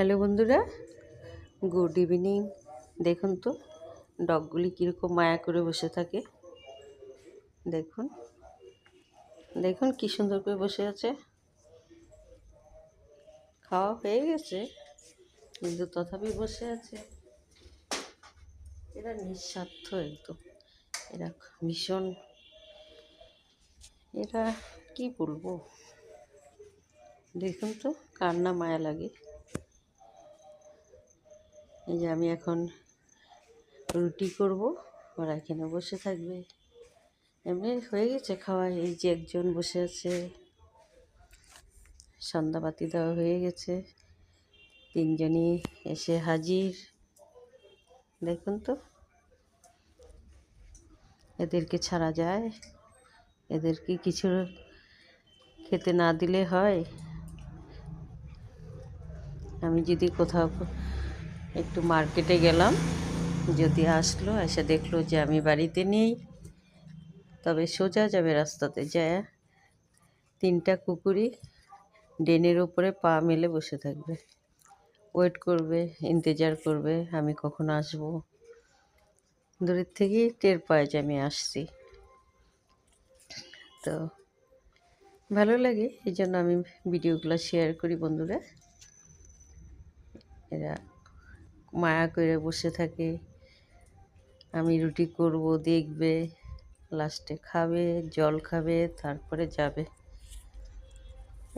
Hello বন্ধুরা, good evening. দেখুন তো ডগগুলি কীরকম মায়া করে বসে থাকে। দেখুন দেখুন কি সুন্দর করে বসে আছে। খাওয়া হয়ে গেছে কিন্তু তথাপি বসে আছে। এরা নিঃস্বার্থ একদম। এরা ভীষণ, এরা কি বলবো। দেখুন তো কার না মায়া লাগে। এই যে আমি এখন রুটি করব, ওরা এখানে বসে থাকবে। এমনি হয়ে গেছে খাওয়া। এই যে একজন বসে আছে, সন্ধ্যাবাতি দেওয়া হয়ে গেছে, তিনজনই এসে হাজির। দেখুন তো এদেরকে ছাড়া যায়? এদেরকে কিছু খেতে না দিলে হয়? আমি যদি কোথাও একটু মার্কেটে গেলাম, যদি আসলো এসে দেখলো যে আমি বাড়িতে নেই, তবে সোজা যাবে রাস্তাতে, যায় তিনটা কুকুরই ড্রেনের ওপরে পা মেলে বসে থাকবে, ওয়েট করবে, ইন্তজার করবে আমি কখন আসবো। দূরের থেকেই টের পায় যে আমি আসছি। তো ভালো লাগে, এই জন্য আমি ভিডিওগুলো শেয়ার করি বন্ধুরা। এরা মায়া করে বসে থাকে, আমি রুটি করব দেখবে, লাস্টে খাবে, জল খাবে, তারপরে যাবে।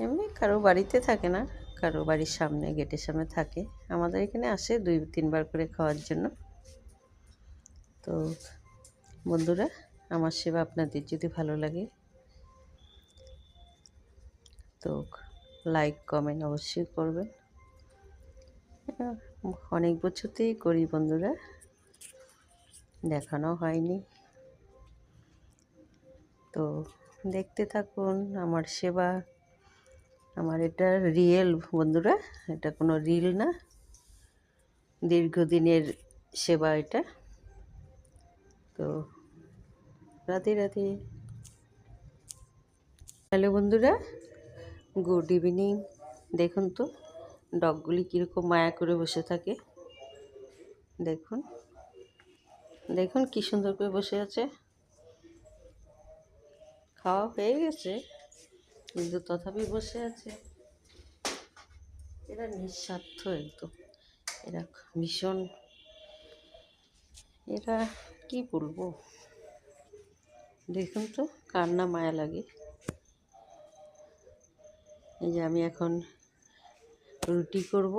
এমনি কারো বাড়িতে থাকে না, কারো বাড়ির সামনে, গেটের সামনে থাকে। আমাদের এখানে আসে 2-3 বার করে খাওয়ার জন্য। তো বন্ধুরা, আমার সেবা আপনাদের যদি ভালো লাগে তো লাইক কমেন্ট অবশ্যই করবেন। অনেক বছরতেই করি বন্ধুরা, দেখানো হয়নি। তো দেখতে থাকুন আমার সেবা। আমার এটা রিয়েল বন্ধুরা, এটা কোনো রিল না, দীর্ঘদিনের সেবা এটা। তো রাধে রাধে। হ্যালো বন্ধুরা, গুড ইভিনিং। দেখুন তো ডগগুলি কীরকম মায়া করে বসে থাকে। দেখুন দেখুন কি সুন্দর করে বসে আছে। খাওয়া হয়ে গেছে কিন্তু তথাপি বসে আছে। এরা নিঃস্বার্থ একদম। এরা ভীষণ, এরা কি বলবো। দেখুন তো কার না মায়া লাগে। এই যে আমি এখন রুটি করব,